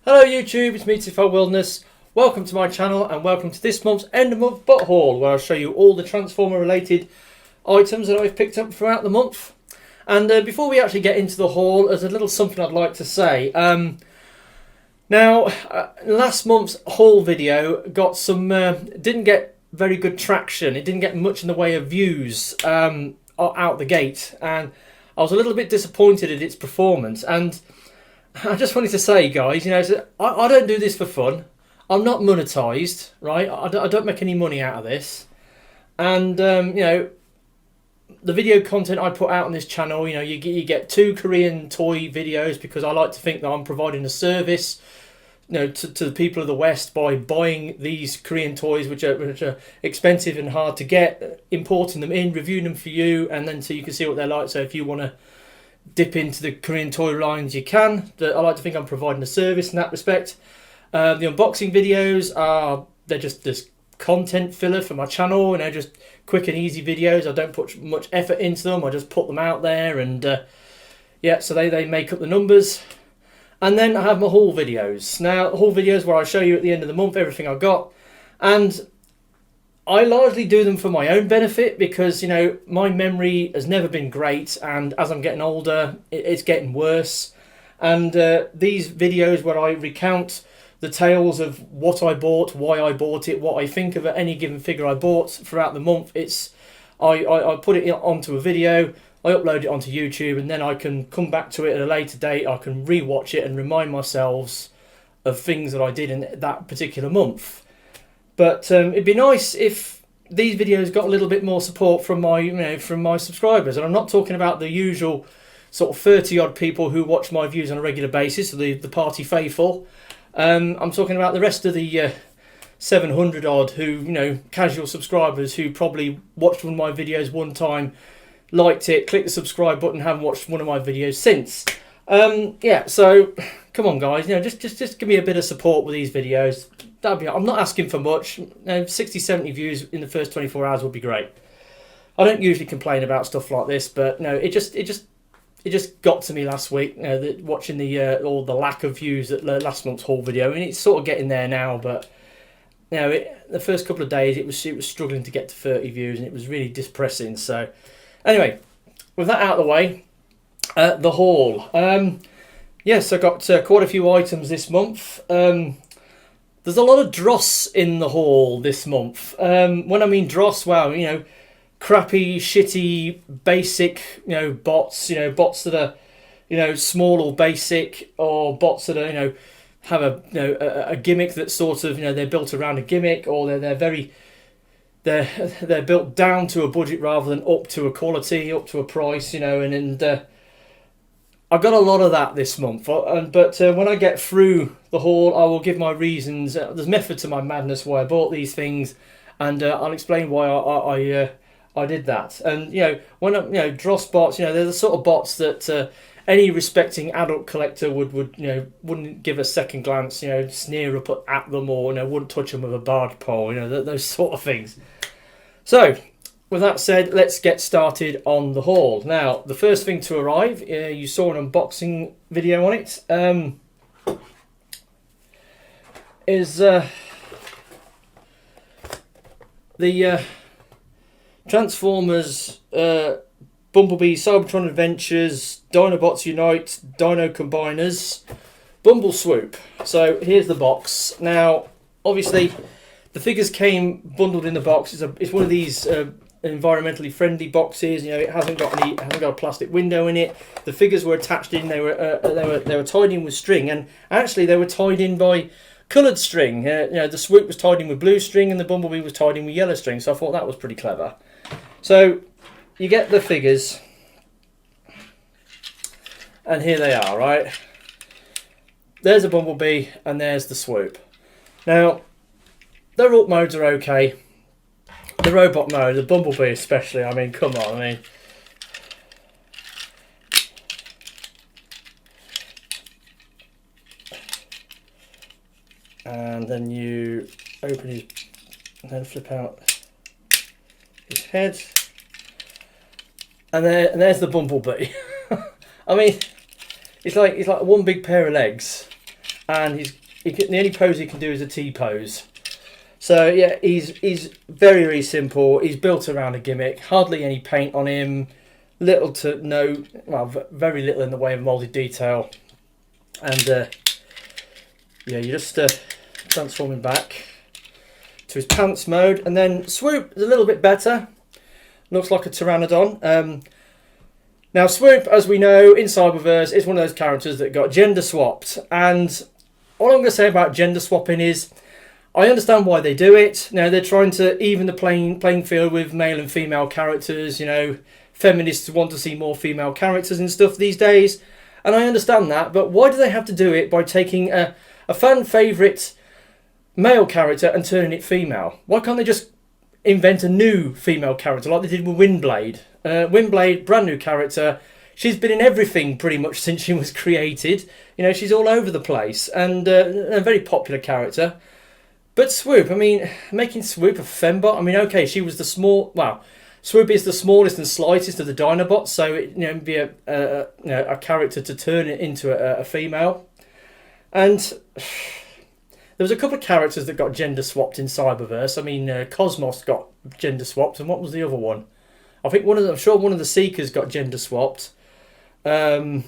Hello YouTube, it's me Tifo Wilderness. Welcome to my channel and welcome to this month's end of month bot haul, where I'll show you all the Transformer related items that I've picked up throughout the month. And before we actually get into the haul, there's a little something I'd like to say. Last month's haul video got some didn't get very good traction. It didn't get much in the way of views out the gate, and I was a little bit disappointed at its performance. And I just wanted to say, guys, you know, I don't do this for fun. I'm not monetized, right? I don't make any money out of this. And, you know, the video content I put out on this channel, you know, you get 2 Korean toy videos because I like to think that I'm providing a service, you know, to the people of the West by buying these Korean toys, which are expensive and hard to get, importing them in, reviewing them for you, and then so you can see what they're like. So if you want to dip into the Korean toy lines, you can. I like to think I'm providing a service in that respect. The unboxing videos they're just this content filler for my channel, and they're just quick and easy videos. I don't put much effort into them. I just put them out there, and yeah, so they make up the numbers. And then I have my haul videos. Now, haul videos where I show you at the end of the month everything I've got, and I largely do them for my own benefit because, you know, my memory has never been great, and as I'm getting older, it's getting worse. And these videos where I recount the tales of what I bought, why I bought it, what I think of any given figure I bought throughout the month, I put it onto a video, I upload it onto YouTube, and then I can come back to it at a later date. I can rewatch it and remind myself of things that I did in that particular month. But it'd be nice if these videos got a little bit more support from my subscribers. And I'm not talking about the usual sort of 30 odd people who watch my views on a regular basis, the party faithful. I'm talking about the rest of the 700 odd who, you know, casual subscribers who probably watched one of my videos one time, liked it, clicked the subscribe button, haven't watched one of my videos since. Yeah, so come on guys, you know, just give me a bit of support with these videos. I'm not asking for much. 60-70 views in the first 24 hours would be great. I don't usually complain about stuff like this, but no, it just got to me last week. You know, watching all the lack of views at last month's haul video, and it's sort of getting there now. But you know, the first couple of days it was struggling to get to 30 views, and it was really depressing. So anyway, with that out of the way, the haul. Yes, I got quite a few items this month. There's a lot of dross in the haul this month. When I mean dross, wow, you know, crappy, shitty, basic, you know, bots. You know, bots that are, you know, small or basic, or bots that are, you know, have a gimmick that's sort of, you know, they're built around a gimmick, or they're built down to a budget rather than up to a quality, up to a price, you know, and I got a lot of that this month, but when I get through the haul, I will give my reasons. There's method to my madness why I bought these things, and I'll explain why I did that. And you know, you know, dross bots, you know, they're the sort of bots that any respecting adult collector wouldn't give a second glance, you know, sneer up at them, or, you know, wouldn't touch them with a barge pole, you know, those sort of things. So, with that said, let's get started on the haul. Now, the first thing to arrive, you saw an unboxing video on it, is the Transformers, Bumblebee, Cybertron Adventures, Dinobots Unite, Dino Combiners, BumbleSwoop. So here's the box. Now, obviously, the figures came bundled in the box. It's one of these environmentally friendly boxes. You know, it hasn't got a plastic window in it. The figures were attached in. They were tied in with string, and actually they were tied in by coloured string. You know, the Swoop was tied in with blue string, and the Bumblebee was tied in with yellow string. So I thought that was pretty clever. So you get the figures, and here they are. Right, there's a Bumblebee, and there's the Swoop. Now, their alt modes are okay. The robot mode, the Bumblebee especially, I mean, come on, I mean. And then you open his, and then flip out his head. And there's the Bumblebee. I mean, it's like one big pair of legs. and the only pose he can do is a T pose. So yeah, he's very, very simple. He's built around a gimmick. Hardly any paint on him. Little to no, well, very little in the way of molded detail. And yeah, you just transform him back to his pants mode, and then Swoop is a little bit better. Looks like a Pteranodon. Now Swoop, as we know, in Cyberverse, is one of those characters that got gender swapped. And all I'm going to say about gender swapping is, I understand why they do it. Now they're trying to even the playing field with male and female characters. You know, feminists want to see more female characters and stuff these days, and I understand that. But why do they have to do it by taking a fan favourite male character and turning it female? Why can't they just invent a new female character like they did with Windblade? Windblade, brand new character. She's been in everything pretty much since she was created. You know, she's all over the place, and a very popular character. But Swoop, I mean, making Swoop a fembot, I mean, okay, she was the Swoop is the smallest and slightest of the Dinobots, so it, you know, be a character to turn it into a female. And there was a couple of characters that got gender swapped in Cyberverse. I mean, Cosmos got gender swapped, and what was the other one? I think I'm sure one of the Seekers got gender swapped. Who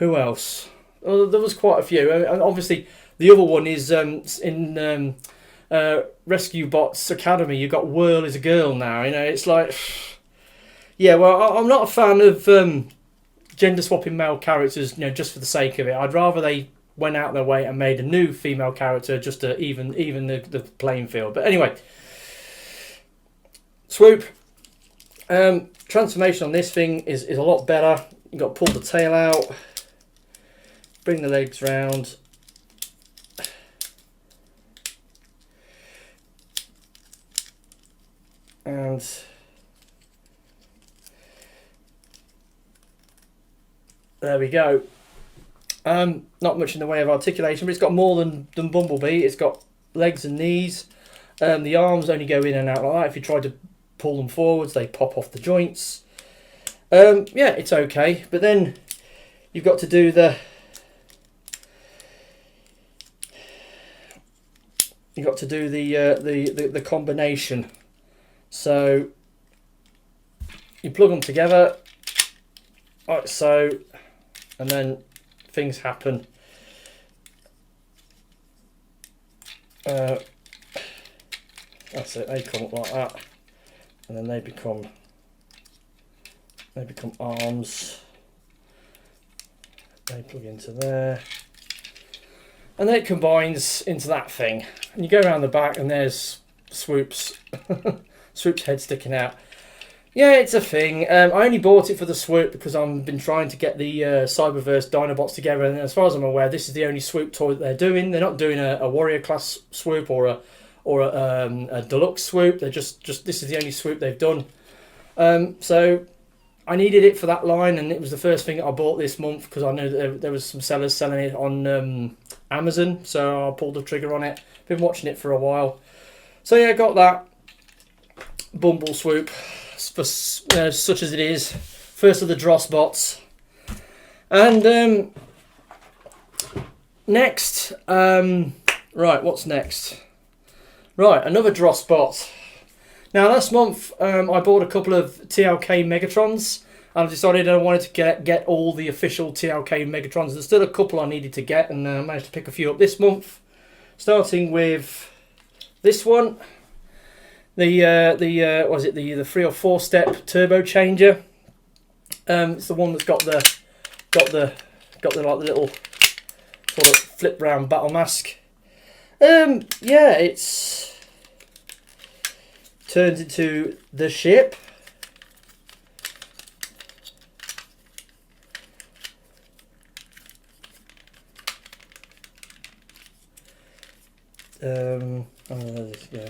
else? Well, there was quite a few. And obviously, the other one is in Rescue Bots Academy. You got Whirl as a girl now. You know, it's like, yeah. Well, I'm not a fan of gender swapping male characters. You know, just for the sake of it. I'd rather they went out their way and made a new female character just to even the playing field. But anyway, Swoop. Transformation on this thing is a lot better. You've got to pull the tail out, bring the legs round, and there we go. Not much in the way of articulation, but it's got more than Bumblebee. It's got legs and knees. The arms only go in and out like that. If you try to pull them forwards, they pop off the joints. Yeah, it's okay, but then you've got to do the combination. So you plug them together like so, and then things happen. That's it. They come up like that, and then they become arms. They plug into there, and then it combines into that thing. And you go around the back, and there's Swoop's Swoop's head sticking out. Yeah, it's a thing. I only bought it for the Swoop because I've been trying to get the Cyberverse Dinobots together, and as far as I'm aware, this is the only Swoop toy that they're doing. They're not doing a warrior class Swoop or a Deluxe Swoop. They're just this is the only Swoop they've done. So I needed it for that line, and it was the first thing that I bought this month because I know that there was some sellers selling it on Amazon, so I pulled the trigger on it. Been watching it for a while. So yeah, got that BumbleSwoop, for such as it is, first of the Dross bots. And next, right, what's next? Right, another Dross bot. Now last month I bought a couple of TLK Megatrons, and I decided I wanted to get all the official TLK Megatrons. There's still a couple I needed to get, and I managed to pick a few up this month. Starting with this one, the 3 or 4 step turbo changer. It's the one that's got the like the little sort of flip round battle mask. Yeah, it's turns into the ship. Yeah.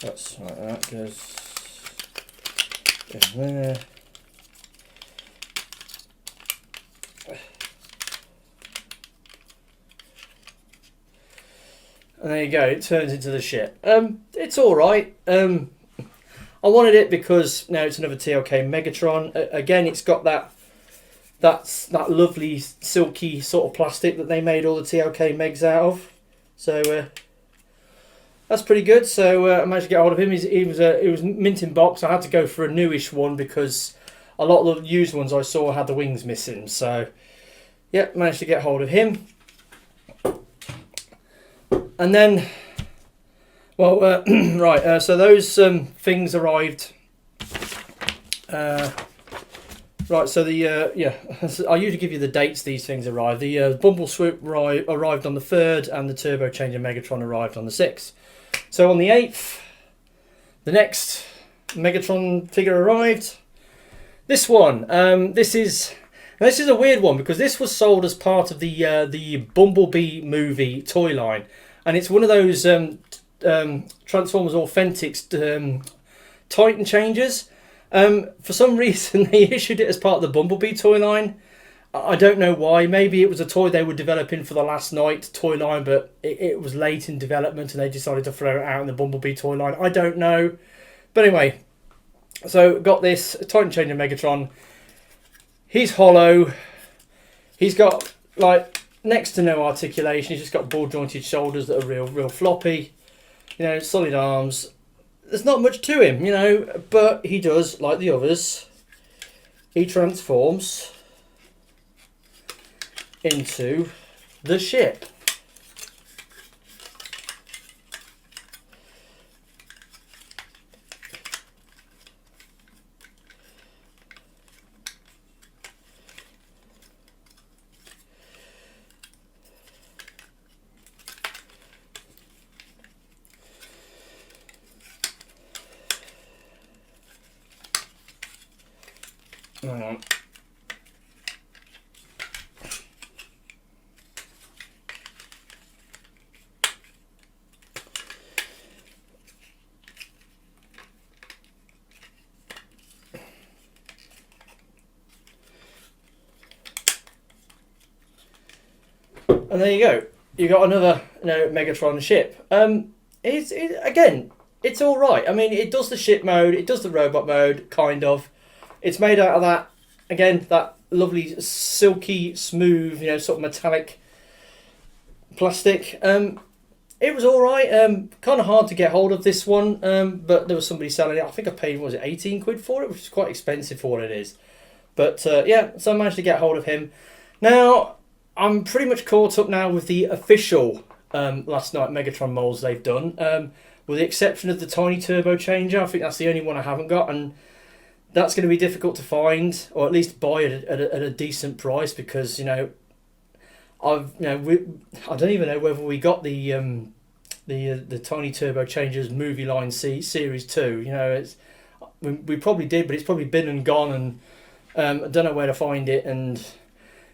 That's like that, goes in there. And there you go, it turns into the ship. It's alright. I wanted it because now it's another TLK Megatron. Again, it's got that lovely silky sort of plastic that they made all the TLK Megs out of. So that's pretty good. So I managed to get hold of him. He was mint in box. I had to go for a newish one because a lot of the used ones I saw had the wings missing. So yeah, managed to get hold of him. And then, well, right. So those things arrived. Right, so I usually give you the dates these things arrive. The BumbleSwoop arrived on the 3rd, and the Turbo Changer Megatron arrived on the 6th. So on the 8th, the next Megatron figure arrived. This one, this is a weird one because this was sold as part of the Bumblebee movie toy line, and it's one of those Transformers Authentics Titan changers. For some reason they issued it as part of the Bumblebee toy line. I don't know why. Maybe it was a toy they were developing for the Last Night toy line, but it was late in development and they decided to throw it out in the Bumblebee toy line. I don't know. But anyway, so got this Titan Changer Megatron. He's hollow. He's got like next to no articulation. He's just got ball jointed shoulders that are real floppy. You know, solid arms. There's not much to him, you know, but he does, like the others, he transforms into the ship. Hang on. And there you go. You got another, Megatron ship. Again, it's all right. I mean, it does the ship mode, it does the robot mode, kind of. It's made out of that, again, that lovely silky, smooth, sort of metallic plastic. It was all right. Kind of hard to get hold of this one, but there was somebody selling it. I think I paid, 18 quid for it, which is quite expensive for what it is. But yeah, so I managed to get hold of him. Now, I'm pretty much caught up now with the official Last Night Megatron molds they've done, with the exception of the tiny turbo changer. I think that's the only one I haven't got, and that's going to be difficult to find, or at least buy at a decent price, because I don't even know whether we got the tiny turbo changers movie line series 2. We probably did, but it's probably been and gone, and I don't know where to find it. And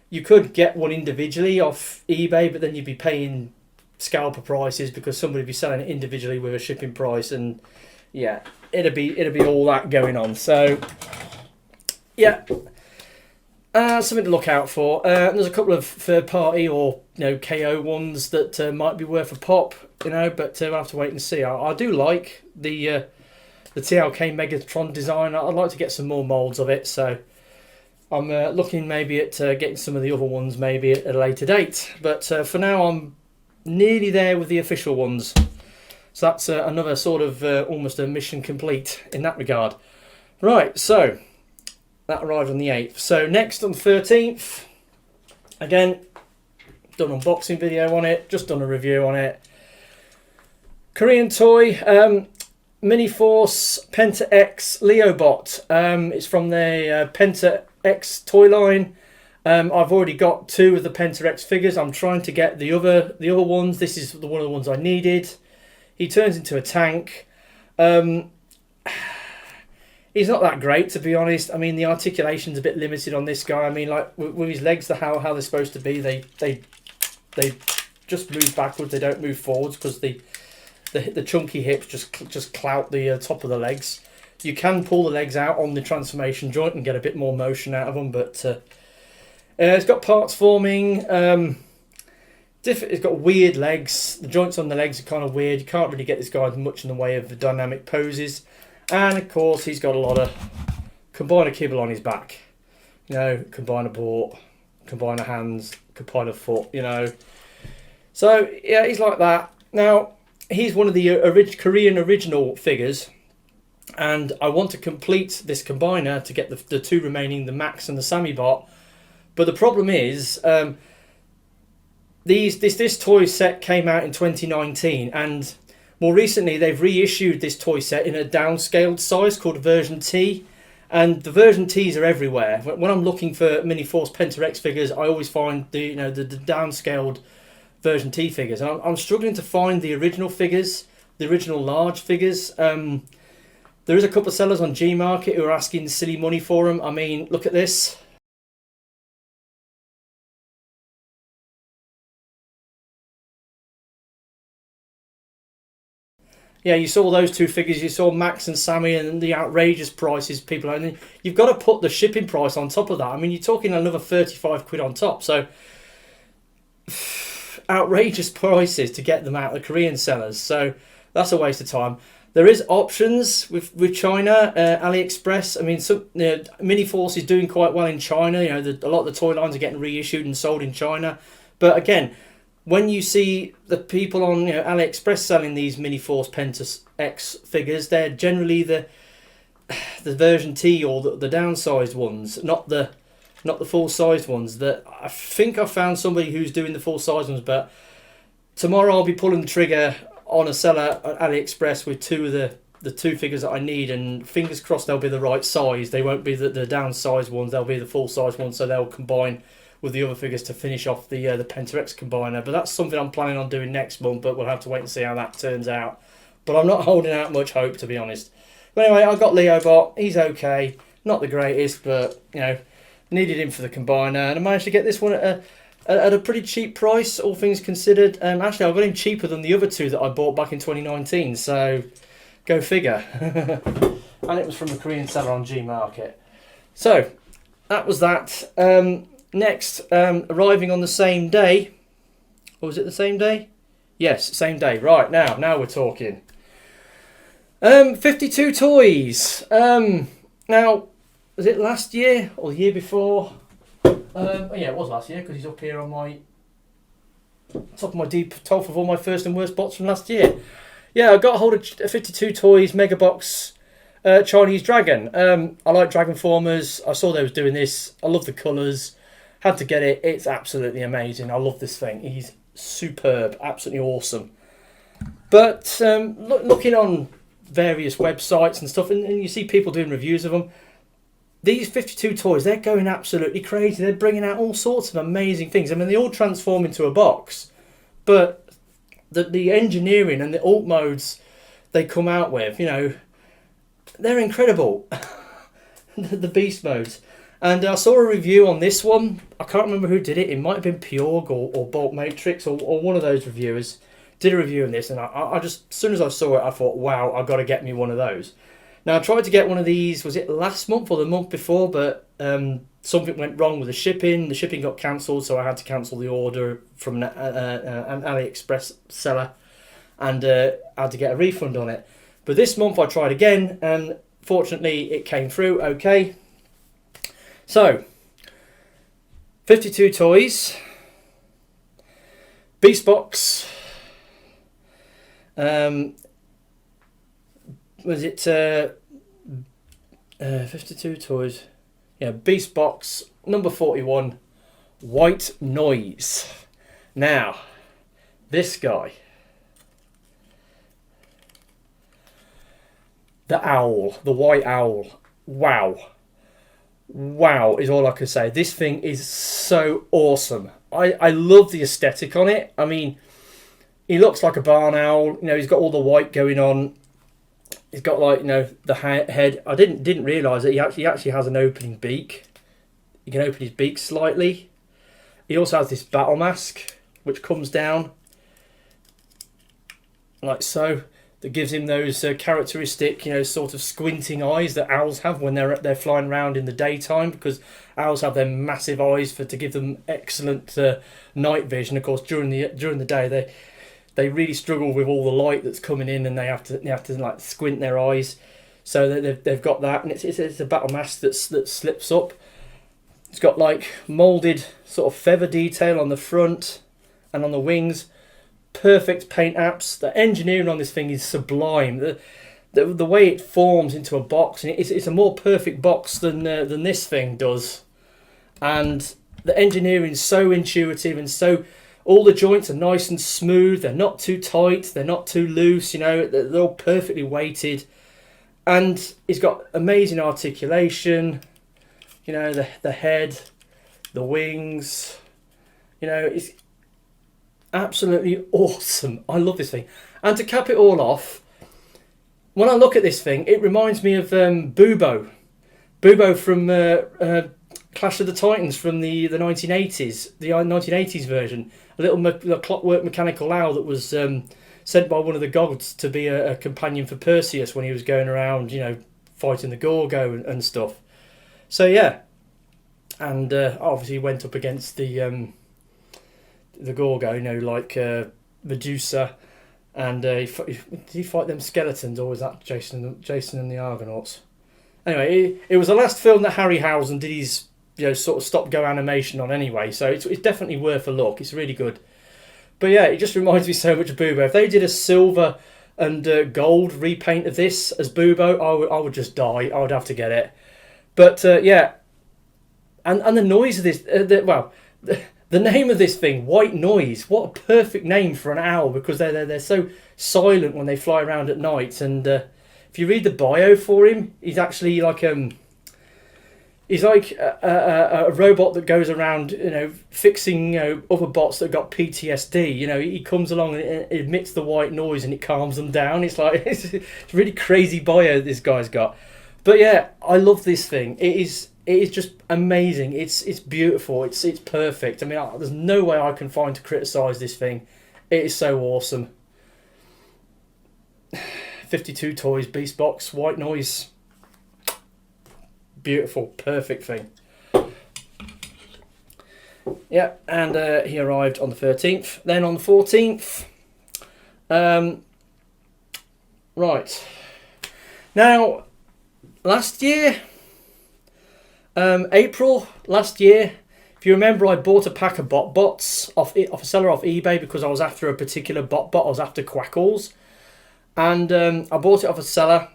you could get one individually off eBay, but then you'd be paying scalper prices because somebody would be selling it individually with a shipping price, and yeah, it'd be all that going on. So yeah, something to look out for. There's a couple of third party or KO ones that might be worth a pop, but we'll have to wait and see. I do like the TLK Megatron design. I'd like to get some more molds of it, so I'm looking maybe at getting some of the other ones maybe at a later date. But for now, I'm nearly there with the official ones. So that's another sort of almost a mission complete in that regard. Right, so that arrived on the 8th. So next on the 13th, again, done an unboxing video on it, just done a review on it. Korean toy, Miniforce Penta X Leobot. It's from the Penta X toy line. I've already got 2 of the Penta X figures. I'm trying to get the other ones. This is one of the ones I needed. He turns into a tank. He's not that great, to be honest. I mean, the articulation's a bit limited on this guy. I mean, like with his legs, how they're supposed to be, they just move backwards. They don't move forwards because the chunky hips just clout the top of the legs. You can pull the legs out on the transformation joint and get a bit more motion out of them, but it's got parts forming. It's got weird legs. The joints on the legs are kind of weird. You can't really get this guy much in the way of the dynamic poses. And of course, he's got a lot of combiner kibble on his back. You know, combiner bort, combiner hands, combiner foot, you know. So, yeah, he's like that. Now, he's one of the Korean original figures. And I want to complete this combiner to get the two remaining, the Max and the Sammy Bot. But the problem is, this toy set came out in 2019, and more recently they've reissued this toy set in a downscaled size called version T. And the version Ts are everywhere. When I'm looking for Miniforce Penta X figures, I always find the downscaled version T figures. And I'm struggling to find the original figures, the original large figures. There is a couple of sellers on Gmarket who are asking silly money for them. I mean, look at this. Yeah, you saw those two figures. You saw Max and Sammy and the outrageous prices people are. And you've got to put the shipping price on top of that. I mean, you're talking another 35 quid on top. So, outrageous prices to get them out of the Korean sellers. So, that's a waste of time. There is options with China, AliExpress. I mean, Miniforce is doing quite well in China. You know, a lot of the toy lines are getting reissued and sold in China. But again, when you see the people on AliExpress selling these Miniforce Penta X figures, they're generally the version T or the downsized ones, not the full-sized ones. That I think I found somebody who's doing the full-sized ones, but tomorrow I'll be pulling the trigger on a seller at AliExpress with two of the two figures that I need, and fingers crossed they'll be the right size. They won't be the downsized ones, they'll be the full-sized ones, so they'll combine with the other figures to finish off the Penta X combiner. But that's something I'm planning on doing next month, but we'll have to wait and see how that turns out. But I'm not holding out much hope, to be honest. But anyway, I've got Leobot. He's okay. Not the greatest, but, needed him for the combiner. And I managed to get this one at a pretty cheap price, all things considered. Actually, I got him cheaper than the other two that I bought back in 2019, so go figure. And it was from a Korean seller on Gmarket. So, that was that. Next, arriving on the same day. Or was it the same day? Yes, same day. Right, now we're talking. 52 toys. Now, was it last year or the year before? Yeah, it was last year because he's up here on my top of my deep top of all my first and worst bots from last year. Yeah, I got a hold of 52 toys Mega Box Chinese Dragon. I like Transfomers. I saw they was doing this. I love the colours. Had to get it. It's absolutely amazing. I love this thing. He's superb. Absolutely awesome. But looking on various websites and stuff, and you see people doing reviews of them, these 52 toys, they're going absolutely crazy. They're bringing out all sorts of amazing things. I mean, they all transform into a box, but the engineering and the alt modes they come out with, they're incredible. The beast modes. And I saw a review on this one. I can't remember who did it. It might have been Purg or Bolt Matrix or one of those reviewers did a review on this. And I just, as soon as I saw it, I thought, wow, I've got to get me one of those. Now, I tried to get one of these, was it last month or the month before? But something went wrong with the shipping. The shipping got cancelled, so I had to cancel the order from an AliExpress seller. And I had to get a refund on it. But this month I tried again, and fortunately it came through okay. So, 52 toys, Beast Box, was it 52 toys? Yeah, Beast Box, number 41, White Noise. Now, this guy, the owl, the white owl, wow. Wow is all I can say. This thing is so awesome. I love the aesthetic on it. I mean, he looks like a barn owl. He's got all the white going on. He's got the head. I didn't realise that he actually has an opening beak. You can open his beak slightly. He also has this battle mask which comes down like so. That gives him those characteristic, sort of squinting eyes that owls have when they're flying around in the daytime, because owls have their massive eyes to give them excellent night vision. Of course, during the day they really struggle with all the light that's coming in, and they have to like squint their eyes. So they've got that, and it's a battle mask that slips up. It's got like moulded sort of feather detail on the front and on the wings. Perfect paint apps. The engineering on this thing is sublime. The way it forms into a box, and it's a more perfect box than this thing does. And the engineering is so intuitive, and so all the joints are nice and smooth. They're not too tight. They're not too loose. You know, they're all perfectly weighted. And it's got amazing articulation. You know, the head, the wings. You know, it's absolutely awesome. I love this thing. And to cap it all off, when I look at this thing, it reminds me of Bubo. Bubo from Clash of the Titans from the 1980s, the 1980s version. A little clockwork mechanical owl that was sent by one of the gods to be a companion for Perseus when he was going around, you know, fighting the Gorgo and stuff. So yeah, and obviously he went up against the Gorgo, you know, like Medusa, and did he fight them skeletons, or was that Jason and the Argonauts? Anyway, it was the last film that Harryhausen did his, you know, sort of stop-go animation on anyway, so it's definitely worth a look. It's really good. But yeah, it just reminds me so much of Bubo. If they did a silver and gold repaint of this as Bubo, I would just die. I would have to get it. But yeah, and the noise of this, the name of this thing, White Noise. What a perfect name for an owl, because they're so silent when they fly around at night. And if you read the bio for him, he's actually like he's like a robot that goes around, you know, fixing, you know, other bots that got PTSD. You know, he comes along and emits the white noise and it calms them down. It's like it's a really crazy bio this guy's got. But yeah, I love this thing. It is just amazing. It's beautiful. It's perfect. I mean, there's no way I can find to criticise this thing. It is so awesome. 52 toys, beast box, white noise. Beautiful, perfect thing. Yeah, and he arrived on the 13th. Then on the 14th, right. Now, last year, April last year, if you remember, I bought a pack of BotBots off a seller off eBay because I was after a particular BotBot. I was after Quackles, and I bought it off a seller.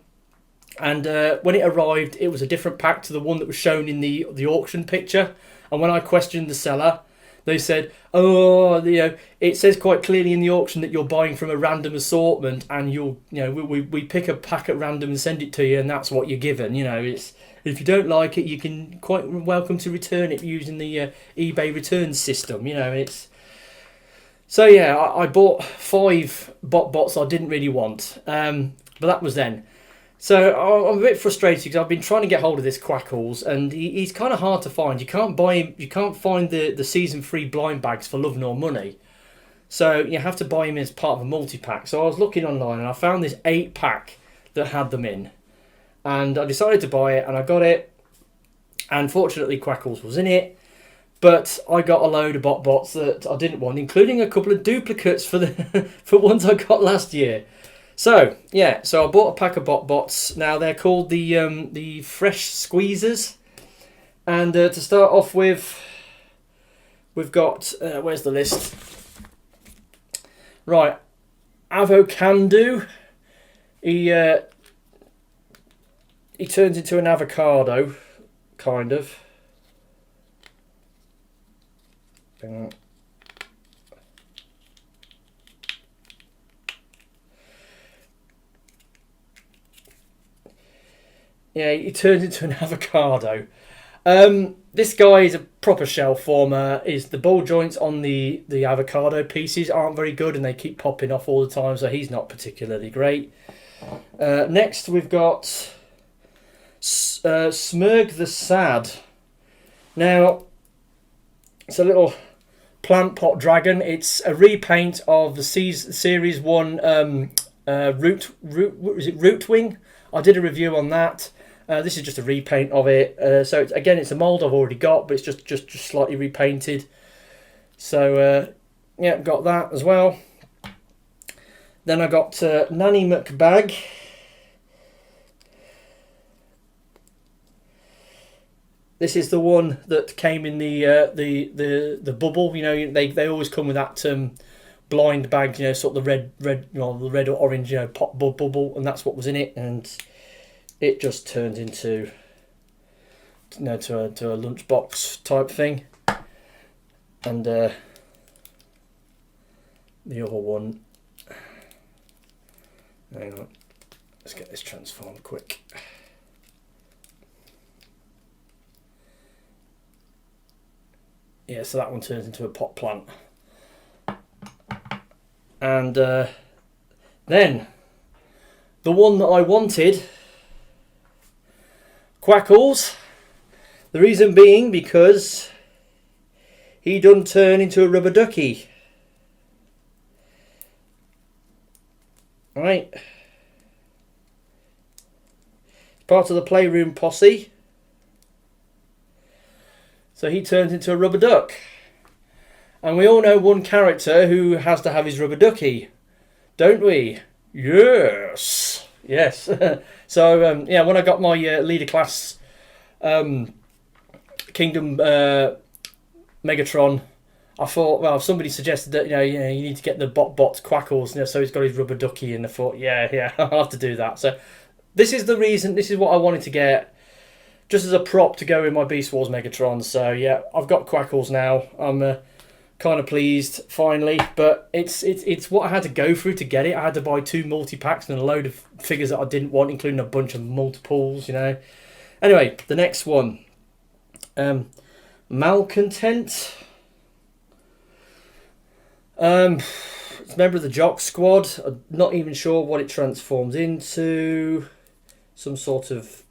And when it arrived, it was a different pack to the one that was shown in the auction picture. And when I questioned the seller, they said, "Oh, you know, it says quite clearly in the auction that you're buying from a random assortment, and we pick a pack at random and send it to you, and that's what you're given. You know, it's if you don't like it, you can quite welcome to return it using the eBay return system. You know, it's." So yeah, I bought 5 BotBots I didn't really want, but that was then. So I'm a bit frustrated because I've been trying to get hold of this Quackles, and he's kind of hard to find. You can't buy him. You can't find the season 3 blind bags for love nor money. So you have to buy him as part of a multi-pack. So I was looking online and I found this 8-pack that had them in, and I decided to buy it, and I got it. And fortunately, Quackles was in it, but I got a load of BotBots that I didn't want, including a couple of duplicates for for ones I got last year. So yeah, so I bought a pack of BotBots. Now they're called the Fresh Squeeses, and to start off with, we've got where's the list? Right, Avocando. He turns into an avocado, kind of. Hang on. Yeah, he turns into an avocado. This guy is a proper shell former. The ball joints on the avocado pieces aren't very good, and they keep popping off all the time, so he's not particularly great. Next, we've got Smurg the Sad. Now, it's a little plant pot dragon. It's a repaint of the Series 1 Root Wing. I did a review on that. This is just a repaint of it. So it's a mould I've already got, but it's just slightly repainted. So yeah, got that as well. Then I got Nanny McBag. This is the one that came in the bubble. You know, they always come with that blind bag. You know, sort of the red, you know, the red or orange, you know, pop bubble, and that's what was in it. And it just turned into, you know, to a lunchbox type thing. And the other one. Hang on, let's get this transformed quick. Yeah, so that one turns into a pot plant. And then the one that I wanted, Quackles. The reason being because he done turn into a rubber ducky. Right. Part of the Playroom posse. So he turns into a rubber duck. And we all know one character who has to have his rubber ducky, don't we? Yes. Yes. So, yeah, when I got my leader class Kingdom Megatron, I thought, well, somebody suggested that, you need to get the BotBots Quackles, you know, so he's got his rubber ducky, and I thought, yeah, I'll have to do that. So this is the reason, this is what I wanted to get, just as a prop to go in my Beast Wars Megatron. So yeah, I've got Quackles now. I'm kind of pleased finally, but it's what I had to go through to get it. I had to buy 2 multi-packs and a load of figures that I didn't want, including a bunch of multiples, you know. Anyway, the next one, Malcontent. It's a member of the Jock Squad. I'm not even sure what it transforms into. Some sort of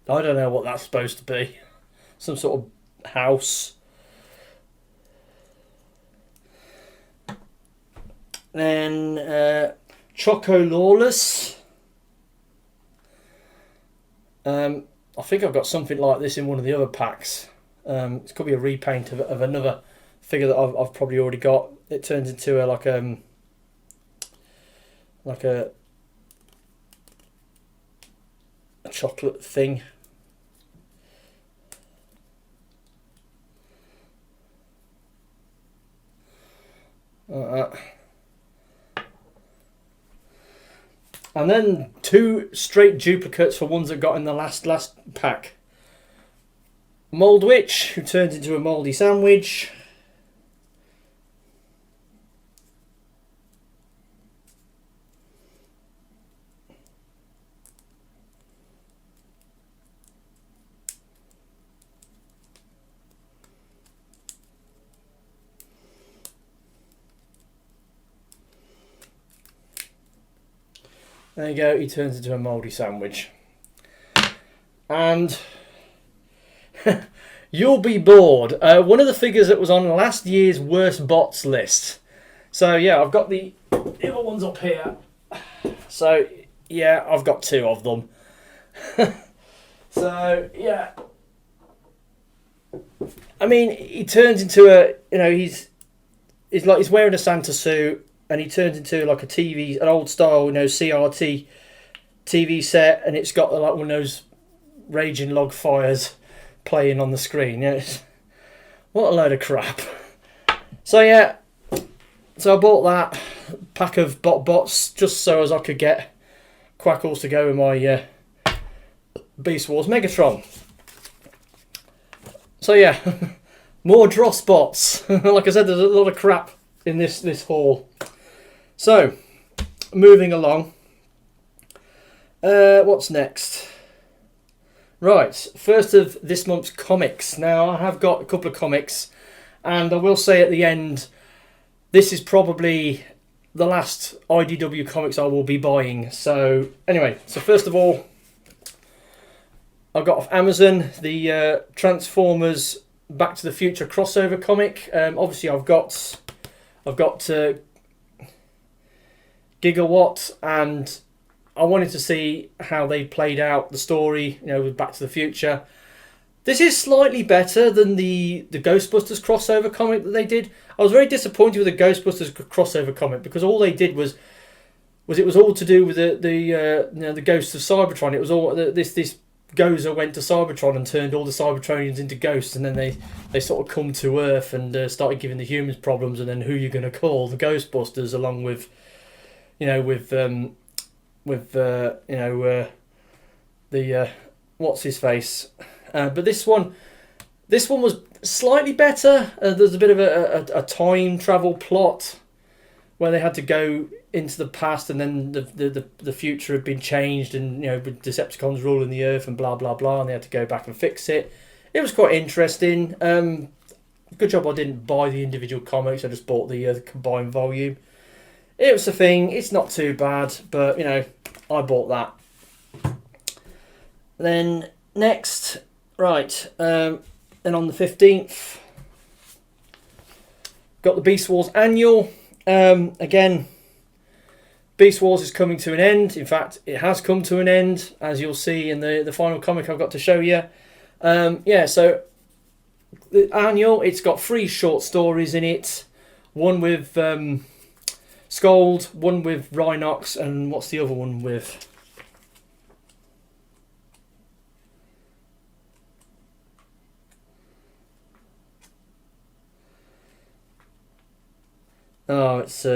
I don't know what that's supposed to be. Some sort of house. Then Choco Lawless. I think I've got something like this in one of the other packs. It could be a repaint of another figure that I've probably already got. It turns into a chocolate thing. Like that. And then 2 straight duplicates for ones that got in the last pack. Mould Witch, who turns into a mouldy sandwich. There you go, he turns into a mouldy sandwich. And you'll be bored. One of the figures that was on last year's worst bots list. So yeah, I've got the other ones up here. So yeah, I've got 2 of them. So yeah. I mean, he turns into a, he's wearing a Santa suit. And he turns into like an old style, CRT TV set, and it's got like one of those raging log fires playing on the screen. Yeah, what a load of crap. So yeah, so I bought that pack of BotBots just so as I could get Quackles to go in my Beast Wars Megatron. So yeah, more Dross bots. Like I said, there's a lot of crap in this haul. So, moving along. What's next? Right, first of this month's comics. Now, I have got a couple of comics, and I will say at the end, this is probably the last IDW comics I will be buying. So, anyway, so first of all, I got off Amazon the Transformers Back to the Future crossover comic. Obviously, I've got Gigawatt, and I wanted to see how they played out the story, with Back to the Future. This is slightly better than the Ghostbusters crossover comic that they did. I was very disappointed with the Ghostbusters crossover comic because all they did was it was all to do with the ghosts of Cybertron. It was all this Gozer went to Cybertron and turned all the Cybertronians into ghosts, and then they sort of come to Earth and started giving the humans problems. And then who you're going to call? The Ghostbusters, along with the what's his face. But this one was slightly better. There's a bit of a time travel plot where they had to go into the past, and then the future had been changed, and with Decepticons ruling the Earth and blah blah blah, and they had to go back and fix it. It was quite interesting. Good job I didn't buy the individual comics. I just bought the combined volume. It was a thing. It's not too bad, but I bought that. Then next. Right, then on the 15th, got the Beast Wars Annual. Again, Beast Wars is coming to an end. In fact, it has come to an end, as you'll see in the final comic I've got to show you. So the Annual, it's got 3 short stories in it. One with Scold, one with Rhinox, and what's the other one with? Oh, it's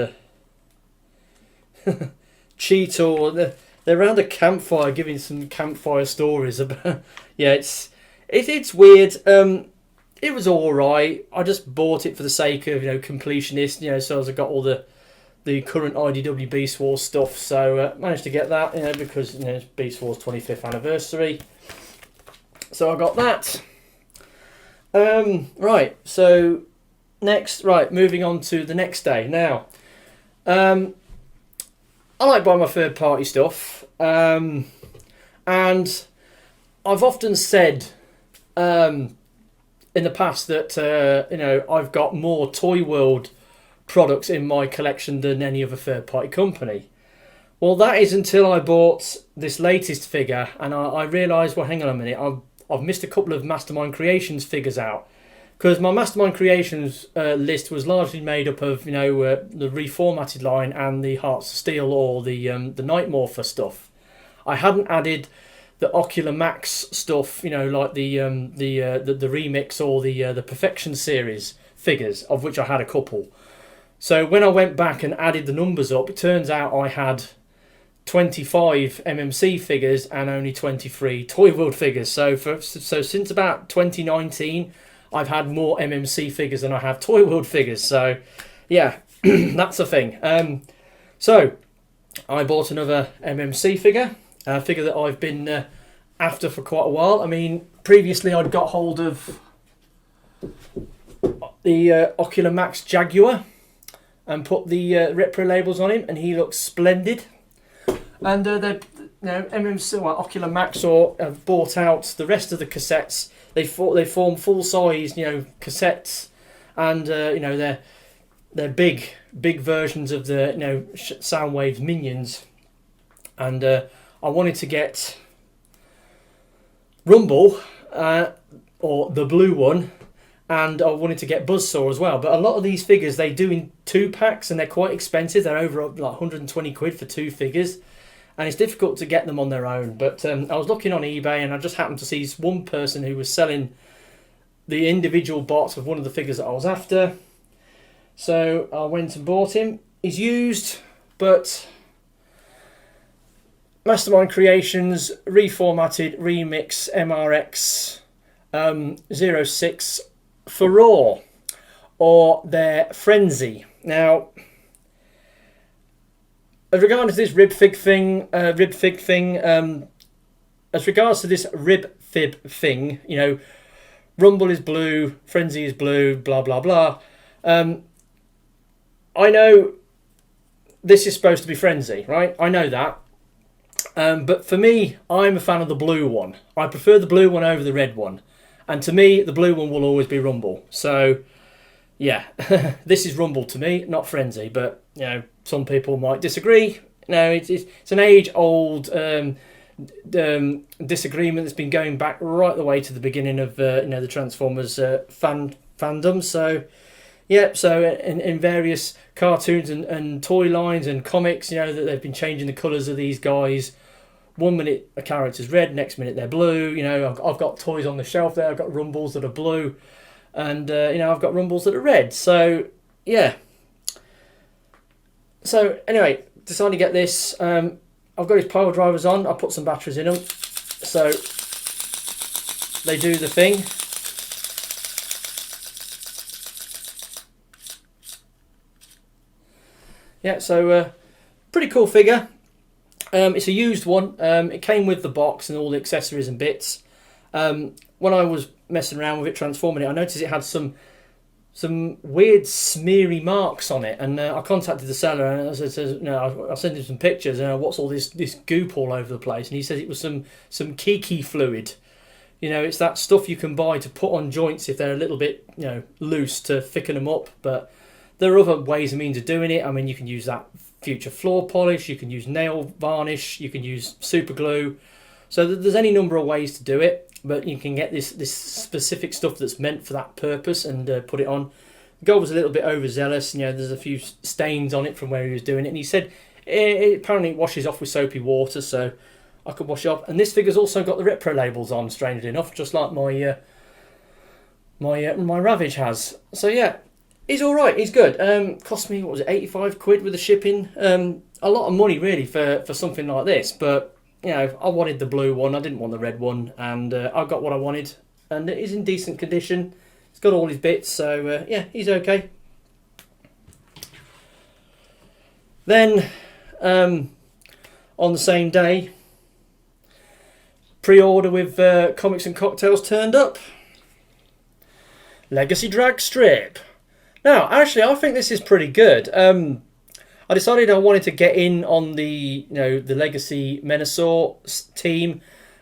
Cheetor. They're around a campfire giving some campfire stories about. Yeah, it's weird. It was all right. I just bought it for the sake of completionist. So as I got all the current IDW Beast Wars stuff, so managed to get that. Because it's Beast Wars 25th anniversary. So I got that. Right. So. Next, right, moving on to the next day. Now, I like buying my third-party stuff, and I've often said in the past that I've got more Toy World products in my collection than any other third-party company. Well, that is until I bought this latest figure, and I realised, well, hang on a minute, I've missed a couple of Mastermind Creations figures out. Because my Mastermind Creations list was largely made up of, the reformatted line and the Hearts of Steel or the Night Morpher stuff. I hadn't added the Ocular Max stuff, like the remix or the Perfection series figures, of which I had a couple. So when I went back and added the numbers up, it turns out I had 25 MMC figures and only 23 Toy World figures. So since about 2019. I've had more MMC figures than I have Toy World figures. So, yeah, that's a thing. So, I bought another MMC figure. A figure that I've been after for quite a while. I mean, previously I'd got hold of the Ocular Max Jaguar and put the repro labels on him, and he looks splendid. And MMC, Ocular Max, have bought out the rest of the cassettes. They form full size, cassettes, and they're big versions of the Soundwave's minions. And I wanted to get Rumble, or the blue one, and I wanted to get Buzzsaw as well. But a lot of these figures they do in 2-packs, and they're quite expensive. They're over like 120 quid for 2 figures. And it's difficult to get them on their own. But I was looking on eBay, and I just happened to see one person who was selling the individual bots of one of the figures that I was after. So I went and bought him. He's used, but Mastermind Creations reformatted remix MRX 06 Furor, or their Frenzy. Now, as regards to this rib fig thing, as regards to this rib fib thing, Rumble is blue, Frenzy is blue, blah blah blah. I know this is supposed to be Frenzy, right? I know that. But for me, I'm a fan of the blue one. I prefer the blue one over the red one. And to me, the blue one will always be Rumble. So, yeah, this is Rumble to me, not Frenzy. But, some people might disagree. No, it's an age-old disagreement that's been going back right the way to the beginning of the Transformers fandom. So yeah, so in various cartoons and toy lines and comics, that they've been changing the colours of these guys. One minute a character's red, next minute they're blue. I've got toys on the shelf there. I've got Rumbles that are blue, and I've got Rumbles that are red. So yeah. So anyway, decided to get this. I've got his pile drivers on. I put some batteries in them, so they do the thing. Yeah, so pretty cool figure. It's a used one. It came with the box and all the accessories and bits. When I was messing around with it, transforming it, I noticed it had some weird smeary marks on it, and I contacted the seller and I said, I sent him some pictures. What's all this goop all over the place? And he said it was some kiki fluid. It's that stuff you can buy to put on joints if they're a little bit loose, to thicken them up. But there are other ways and means of doing it. I mean, you can use that future floor polish, you can use nail varnish, you can use super glue. So there's any number of ways to do it, but you can get this specific stuff that's meant for that purpose and put it on. The guy was a little bit overzealous. There's a few stains on it from where he was doing it, and he said it apparently washes off with soapy water, so I could wash it off. And this figure's also got the repro labels on, strangely enough, just like my Ravage has. So yeah, he's all right. He's good. Cost me, what was it, 85 quid with the shipping. A lot of money really for something like this, but I wanted the blue one. I didn't want the red one, and I got what I wanted. And it is in decent condition. It's got all his bits, so yeah, he's okay. Then on the same day, pre-order with Comics and Cocktails turned up. Legacy Dragstrip. Now, actually, I think this is pretty good. I decided I wanted to get in on the the Legacy Minisaur team,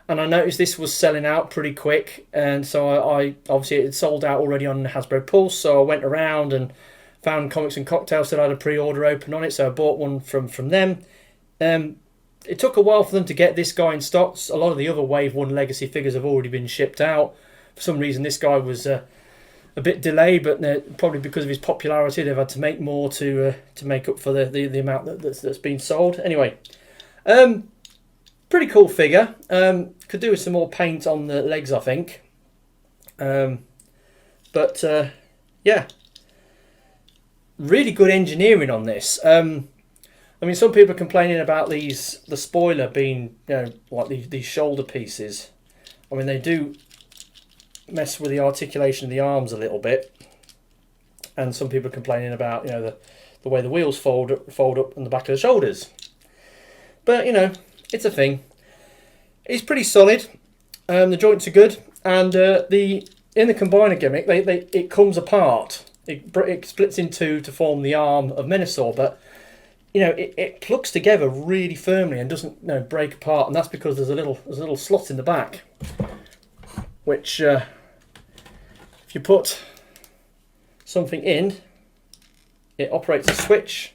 and I noticed this was selling out pretty quick, and so I obviously it had sold out already on Hasbro Pulse. So I went around and found Comics and Cocktails that had a pre-order open on it, so I bought one from them. It took a while for them to get this guy in stock. A lot of the other Wave 1 Legacy figures have already been shipped out. For some reason, this guy was a bit delayed, but probably because of his popularity, they've had to make more to make up for the amount that's been sold. Anyway, pretty cool figure. Could do with some more paint on the legs, I think. But yeah, really good engineering on this. I mean, some people are complaining about the spoiler being like these shoulder pieces. I mean, they do mess with the articulation of the arms a little bit, and some people are complaining about the way the wheels fold up on the back of the shoulders. But it's a thing. It's pretty solid. The joints are good, and in the combiner gimmick, it comes apart. It splits in two to form the arm of Minisaur, but it plugs together really firmly and doesn't break apart, and that's because there's a little slot in the back, which if you put something in, it operates a switch,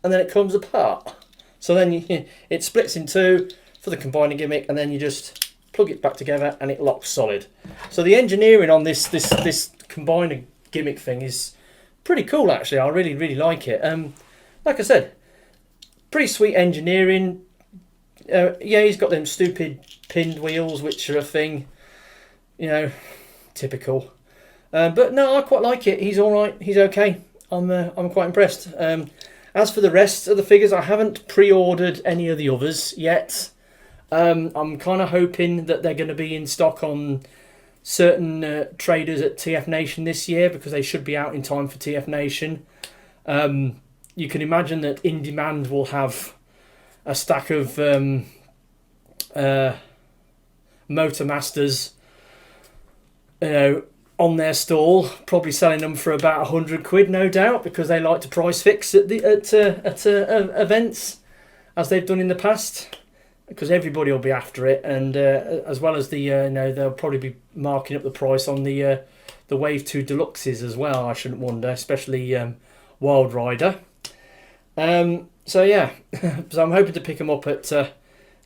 and then it comes apart. So then it splits in two for the combining gimmick, and then you just plug it back together, and it locks solid. So the engineering on this combining gimmick thing is pretty cool, actually. I really like it. Like I said, pretty sweet engineering. Yeah, he's got them stupid pinned wheels, which are a thing. Typical. But no, I quite like it. He's all right. He's okay. I'm quite impressed. As for the rest of the figures, I haven't pre-ordered any of the others yet. I'm kind of hoping that they're going to be in stock on certain traders at TF Nation this year, because they should be out in time for TF Nation. You can imagine that In Demand will have a stack of Motor Masters, on their stall, probably selling them for about 100 quid, no doubt, because they like to price fix at events, as they've done in the past, because everybody will be after it, and as well as they'll probably be marking up the price on the Wave 2 Deluxes as well, I shouldn't wonder, especially Wild Rider. So yeah, so I'm hoping to pick them up at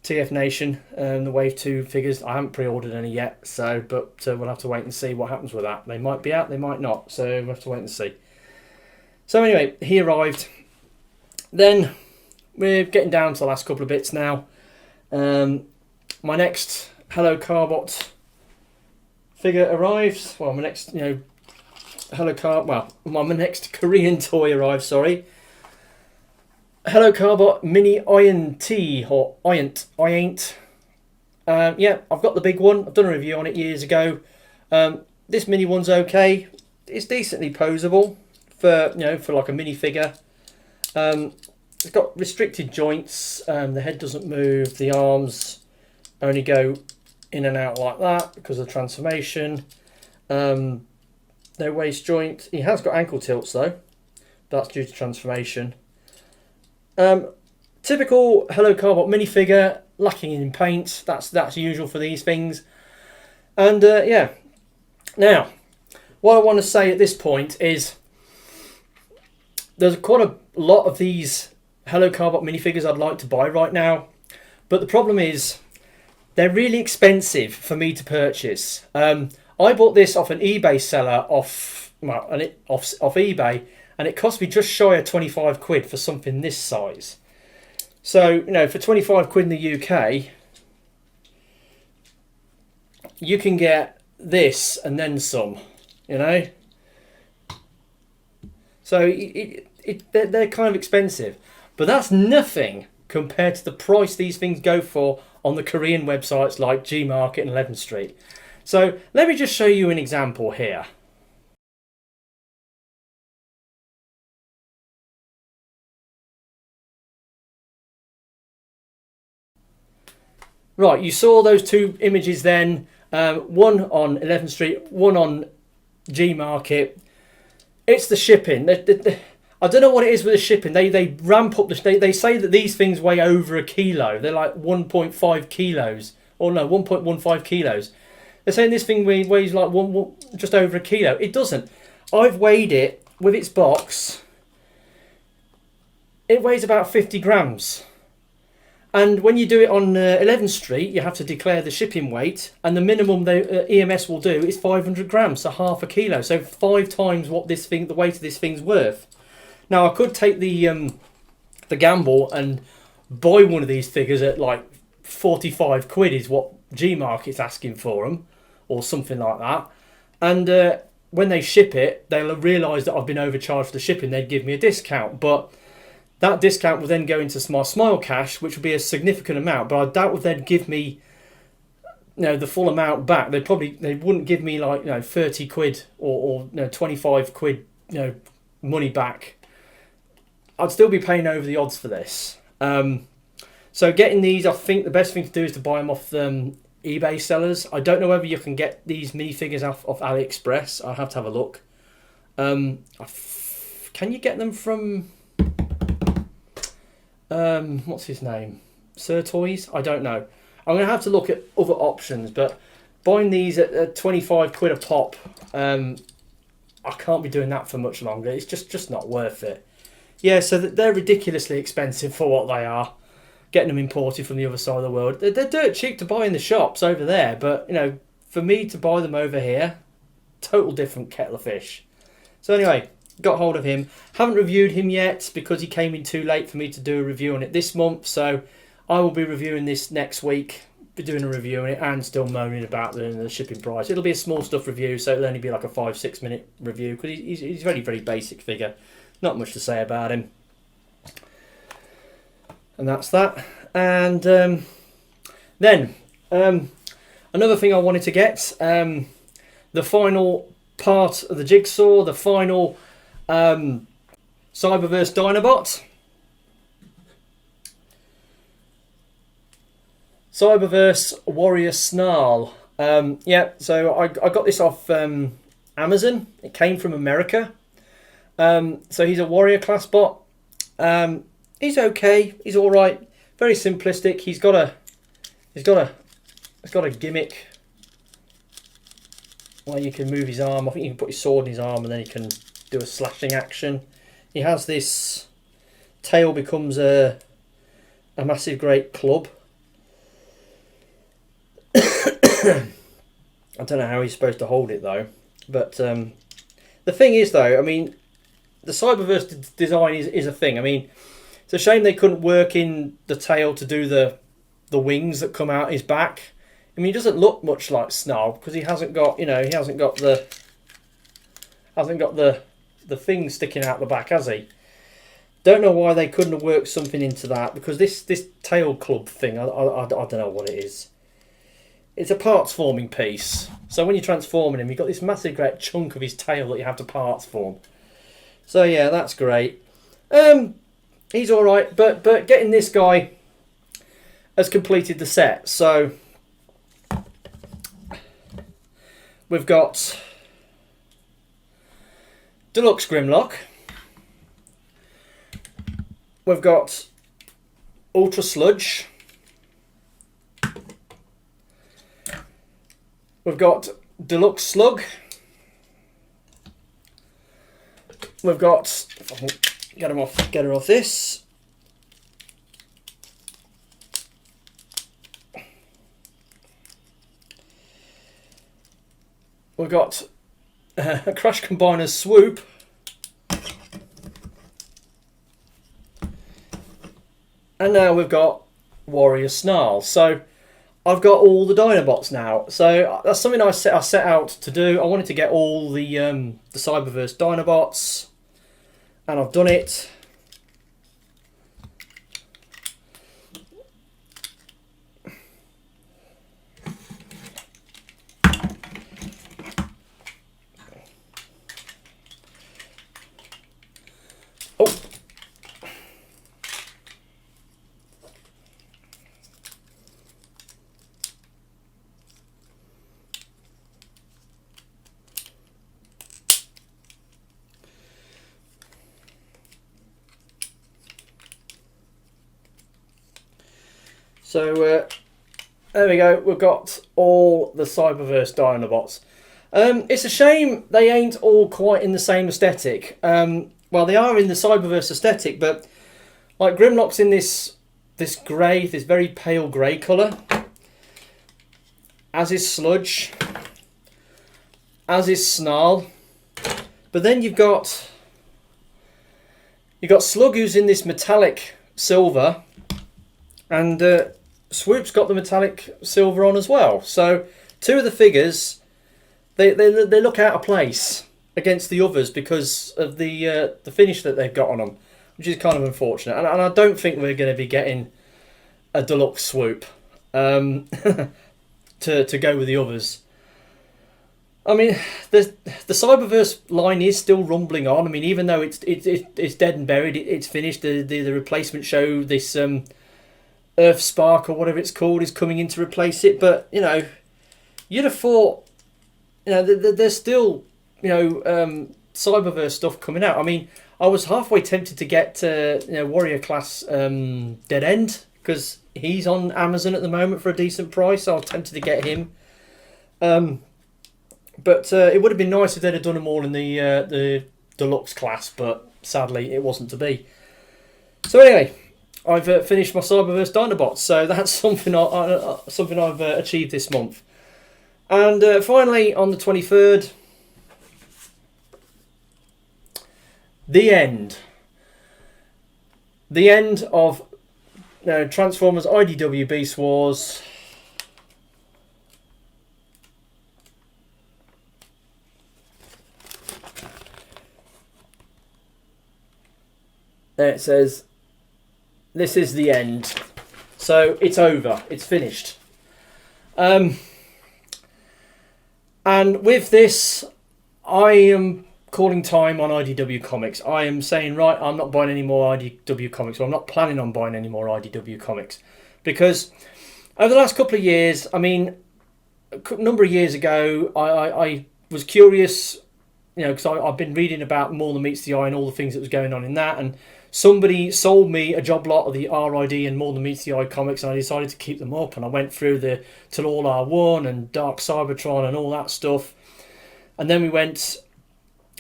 TF Nation, the Wave 2 figures. I haven't pre-ordered any yet, so but we'll have to wait and see what happens with that. They might be out, they might not, so we'll have to wait and see. So anyway, he arrived. Then we're getting down to the last couple of bits now. My next Hello Carbot figure arrives. Well, my next, my next Korean toy arrives, sorry. Hello Carbot Mini IronT, or IronT. Yeah, I've got the big one. I've done a review on it years ago. This mini one's okay. It's decently posable for like a minifigure. It's got restricted joints. The head doesn't move. The arms only go in and out like that because of the transformation. No waist joint. He has got ankle tilts though. That's due to transformation. Typical Hello Carbot minifigure, lacking in paint. That's usual for these things. And yeah. Now, what I want to say at this point is there's quite a lot of these Hello Carbot minifigures I'd like to buy right now, but the problem is they're really expensive for me to purchase. I bought this off an eBay seller off eBay, and it cost me just shy of 25 quid for something this size. So, for 25 quid in the UK, you can get this and then some, So they're kind of expensive. But that's nothing compared to the price these things go for on the Korean websites like Gmarket and 11th Street. So let me just show you an example here. Right, you saw those two images then, one on 11th Street, one on Gmarket. It's the shipping. I don't know what it is with the shipping. They ramp up they say that these things weigh over a kilo. They're like 1.5 kilos, or no, 1.15 kilos. They're saying this thing weighs like just over a kilo. It doesn't. I've weighed it with its box. It weighs about 50 grams. And when you do it on 11th Street, you have to declare the shipping weight, and the minimum the EMS will do is 500 grams, so half a kilo, so 5 times what the weight of this thing's worth. Now I could take the gamble and buy one of these figures at like 45 quid is what Gmarket's asking for them, or something like that. And when they ship it, they'll realise that I've been overcharged for the shipping. They'd give me a discount, but that discount will then go into my Smile Cash, which will be a significant amount. But I doubt if they'd give me, the full amount back. They wouldn't give me like 30 quid or 25 quid money back. I'd still be paying over the odds for this. So getting these, I think the best thing to do is to buy them off eBay sellers. I don't know whether you can get these minifigures off AliExpress. I'll have to have a look. Can you get them from what's his name? Sir Toys? I don't know. I'm going to have to look at other options, but buying these at 25 quid a pop, I can't be doing that for much longer. It's just not worth it. Yeah, so they're ridiculously expensive for what they are. Getting them imported from the other side of the world. They're dirt cheap to buy in the shops over there, but, for me to buy them over here, total different kettle of fish. So anyway, got hold of him. Haven't reviewed him yet because he came in too late for me to do a review on it this month, so I will be reviewing this next week. Be doing a review on it and still moaning about the shipping price. It'll be a small stuff review, so it'll only be like a 5-6 minute review because he's a very, very basic figure. Not much to say about him. And that's that. And then another thing I wanted to get, the final part of the jigsaw, the final Cyberverse Dinobot. Cyberverse Warrior Snarl. Yeah, so I got this off Amazon. It came from America. So he's a warrior class bot. He's okay. He's all right. Very simplistic. He's got a gimmick where you can move his arm. I think you can put his sword in his arm and then he can do a slashing action. He has this tail becomes a massive great club. I don't know how he's supposed to hold it though. But the thing is though, I mean, the Cyberverse design is a thing. I mean, it's a shame they couldn't work in the tail to do the wings that come out his back. I mean, he doesn't look much like Snarl because he hasn't got, you know, he hasn't got the thing sticking out the back, has he? Don't know why they couldn't have worked something into that, because this tail club thing, I don't know what it is. It's a parts forming piece. So when you're transforming him, you've got this massive great chunk of his tail that you have to parts form. So yeah, that's great. He's all right, but getting this guy has completed the set. So we've got Deluxe Grimlock. We've got Ultra Sludge. We've got Deluxe Slug. We've got, if I can get her off this. We've got Crash Combiner's Swoop. And now we've got Warrior Snarl. So I've got all the Dinobots now. So that's something I set out to do. I wanted to get all the Cyberverse Dinobots, and I've done it. Oh. So there we go, we've got all the Cyberverse Dinobots. It's a shame they ain't all quite in the same aesthetic. Well, they are in the Cyberverse aesthetic, but like Grimlock's in this grey, this very pale grey colour. As is Sludge. As is Snarl. But then you've got Slug, who's in this metallic silver, and Swoop's got the metallic silver on as well. So two of the figures, they look out of place against the others because of the finish that they've got on them, which is kind of unfortunate. And I don't think we're going to be getting a Deluxe Swoop to go with the others. I mean, the Cyberverse line is still rumbling on. I mean, even though it's dead and buried, it's finished. The replacement show, this Earth Spark or whatever it's called, is coming in to replace it. But you know, you'd have thought, you know, there's still, you know, Cyberverse stuff coming out. I mean, I was halfway tempted to get you know, Warrior Class Dead End, because he's on Amazon at the moment for a decent price. So I was tempted to get him. But it would have been nice if they'd have done them all in the Deluxe class, but sadly it wasn't to be. So anyway, I've finished my Cyberverse Dinobots, so that's something I've achieved this month. And finally, on the 23rd, the end. The end of Transformers IDW Beast Wars. There it says, this is the end. So it's over. It's finished. And with this, I am calling time on IDW Comics. I am saying, right, I'm not buying any more IDW Comics, or I'm not planning on buying any more IDW Comics. Because over the last couple of years, I mean, a number of years ago, I was curious, you know, because I've been reading about More Than Meets the Eye and all the things that was going on in that, and somebody sold me a job lot of the RID and More Than Meets the Eye comics, and I decided to keep them up, and I went through the Till All Are One and Dark Cybertron and all that stuff. And then we went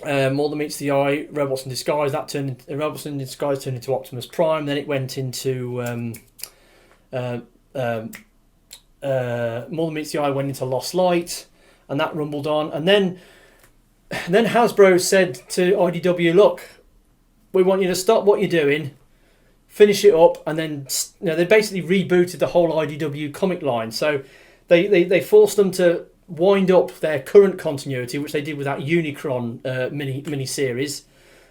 More Than Meets the Eye, Robots in Disguise. Robots in Disguise turned into Optimus Prime. Then it went into More Than Meets the Eye went into Lost Light, and that rumbled on. And then Hasbro said to IDW, look, we want you to stop what you're doing, finish it up, and then they basically rebooted the whole IDW comic line. So they forced them to wind up their current continuity, which they did with that Unicron mini series,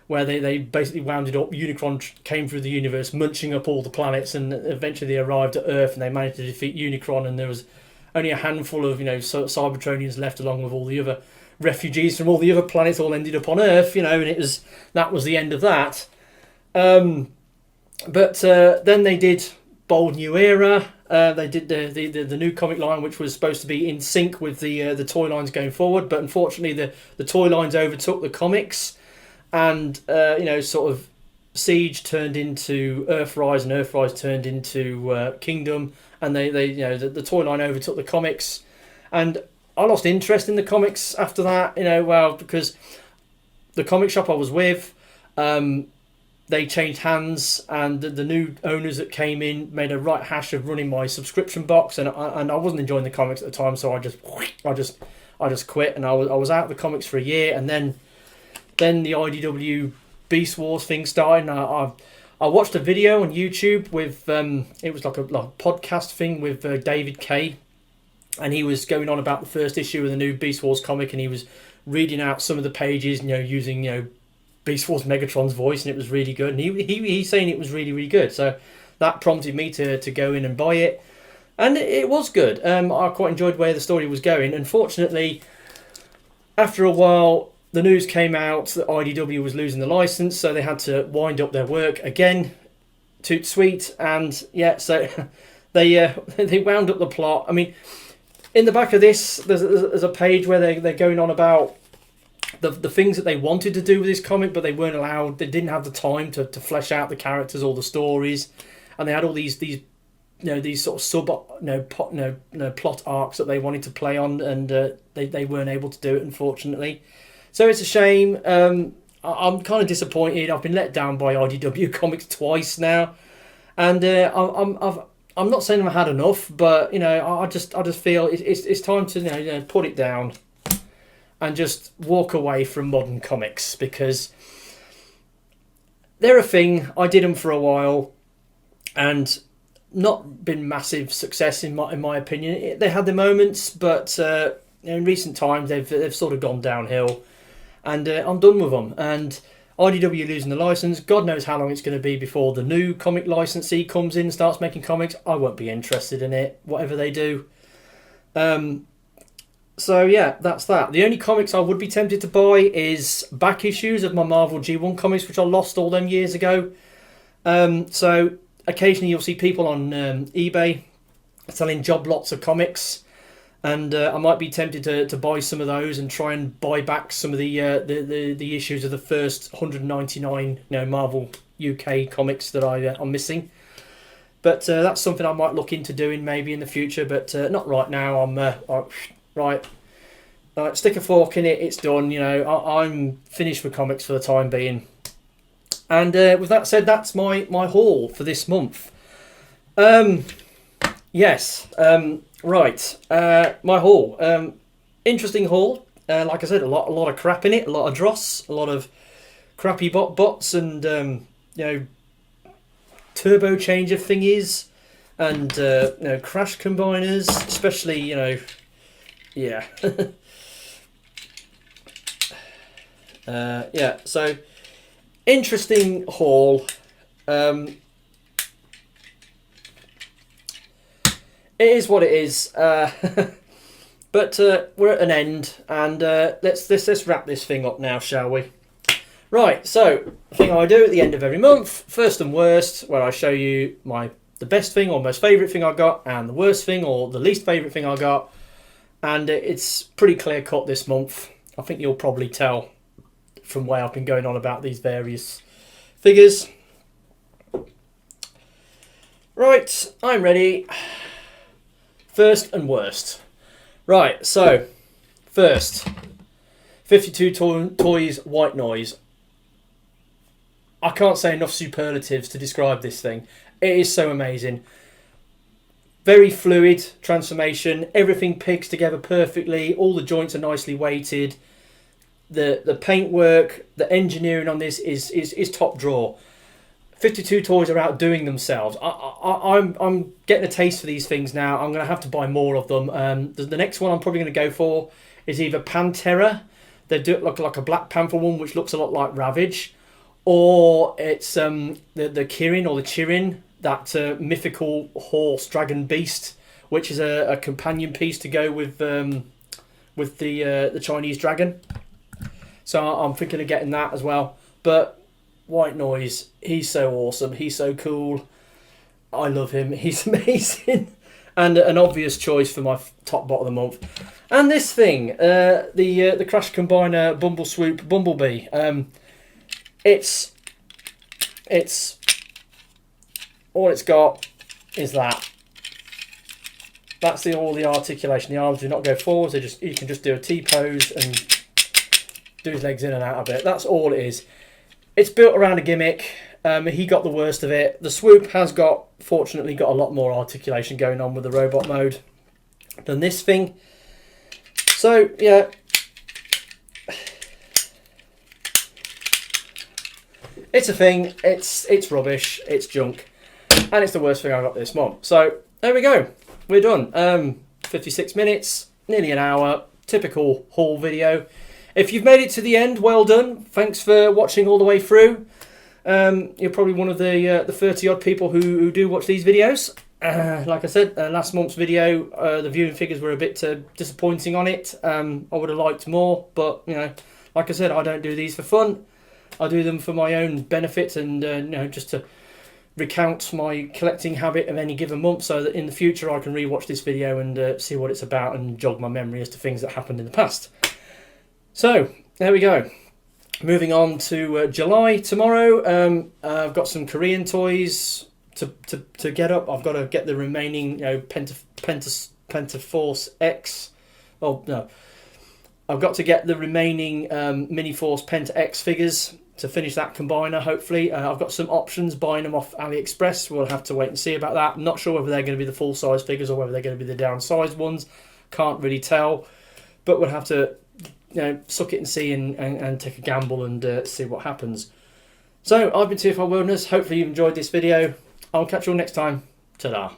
where they basically wound it up. Unicron came through the universe, munching up all the planets, and eventually they arrived at Earth, and they managed to defeat Unicron, and there was only a handful of Cybertronians left, along with all the other refugees from all the other planets, all ended up on Earth, and that was the end of that. But then they did Bold New Era. They did the new comic line, which was supposed to be in sync with the toy lines going forward, but unfortunately the toy lines overtook the comics, and sort of Siege turned into Earthrise, and Earthrise turned into Kingdom, and the toy line overtook the comics, and I lost interest in the comics after that. Because the comic shop I was with, they changed hands, and the new owners that came in made a right hash of running my subscription box, and I wasn't enjoying the comics at the time, so I just quit, and I was out of the comics for a year, and then the IDW Beast Wars thing started, and I watched a video on YouTube with it was like a podcast thing with David Kay, and he was going on about the first issue of the new Beast Wars comic, and he was reading out some of the pages, using Beast Wars Megatron's voice, and it was really good, and he's saying it was really, really good, so that prompted me to go in and buy it, and it was good. I quite enjoyed where the story was going. Unfortunately, after a while, the news came out that IDW was losing the license, so they had to wind up their work again. Toot sweet, and so they wound up the plot. I mean, in the back of this, there's a page where they're going on about the things that they wanted to do with this comic, but they weren't allowed. They didn't have the time to flesh out the characters or the stories, and they had all these sort of plot arcs that they wanted to play on, and they weren't able to do it, unfortunately. So it's a shame. I'm kind of disappointed. I've been let down by IDW Comics twice now, and I'm not saying I've had enough, but I just feel it's time to put it down and just walk away from modern comics, because they're a thing. I did them for a while, and not been massive success in my opinion. They had their moments, but in recent times they've sort of gone downhill, and I'm done with them. And IDW losing the license, God knows how long it's going to be before the new comic licensee comes in and starts making comics. I won't be interested in it, whatever they do. So yeah, that's that. The only comics I would be tempted to buy is back issues of my Marvel G1 comics, which I lost all them years ago. So occasionally you'll see people on eBay selling job lots of comics, and I might be tempted to buy some of those and try and buy back some of the issues of the first 199 Marvel UK comics that I'm missing. But that's something I might look into doing maybe in the future, but not right now. I'm right. Stick a fork in it. It's done. I'm finished with comics for the time being. And with that said, that's my haul for this month. Yes. Right. My haul. Interesting haul. Like I said, a lot of crap in it. A lot of dross. A lot of crappy BotBots and turbo changer thingies, and crash combiners, especially yeah. Yeah, so interesting haul. It is what it is. But we're at an end, and let's wrap this thing up now, shall we? Right, so the thing I do at the end of every month, first and worst, where I show you the best thing or most favourite thing I got, and the worst thing or the least favourite thing I got. And it's pretty clear cut this month. I think you'll probably tell from where I've been going on about these various figures. Right, I'm ready. First and worst. Right, so first, 52 Toys White Noise. I can't say enough superlatives to describe this thing. It is so amazing. Very fluid transformation. Everything picks together perfectly. All the joints are nicely weighted. The paintwork, the engineering on this is top drawer. 52 toys are outdoing themselves. I'm getting a taste for these things now. I'm going to have to buy more of them. The next one I'm probably going to go for is either Pantera. They do it like a Black Panther one, which looks a lot like Ravage, or it's the Kirin or the Chirin, that mythical horse dragon beast, which is a companion piece to go with the Chinese dragon. So I'm thinking of getting that as well. But White Noise, he's so awesome. He's so cool. I love him. He's amazing. And an obvious choice for my top bot of the month. And this thing, the Crash Combiner BumbleSwoop Bumblebee. It's all it's got is that. That's all the articulation. The arms do not go forwards. You can just do a T pose and do his legs in and out a bit. That's all it is. It's built around a gimmick. He got the worst of it. The swoop has fortunately got a lot more articulation going on with the robot mode than this thing. So yeah, it's a thing. It's rubbish. It's junk, and it's the worst thing I got this month. So there we go. We're done. 56 minutes, nearly an hour. Typical haul video. If you've made it to the end, well done. Thanks for watching all the way through. You're probably one of the 30 odd people who do watch these videos. Like I said, last month's video, the viewing figures were a bit disappointing on it. I would have liked more, but you know, like I said, I don't do these for fun. I do them for my own benefit and you know, just to recount my collecting habit of any given month, so that in the future I can rewatch this video and see what it's about and jog my memory as to things that happened in the past. So there we go. Moving on to July tomorrow. I've got some Korean toys to get up. I've got to get the remaining, you know, Pentaforce X. Oh no, I've got to get the remaining Miniforce Penta X figures to finish that combiner. Hopefully, I've got some options buying them off AliExpress. We'll have to wait and see about that. I'm not sure whether they're going to be the full size figures or whether they're going to be the downsized ones. Can't really tell, but we'll have to, you know, suck it and see and take a gamble and see what happens. So I've been TFI Wilderness. Hopefully you enjoyed this video. I'll catch you all next time. Ta-da.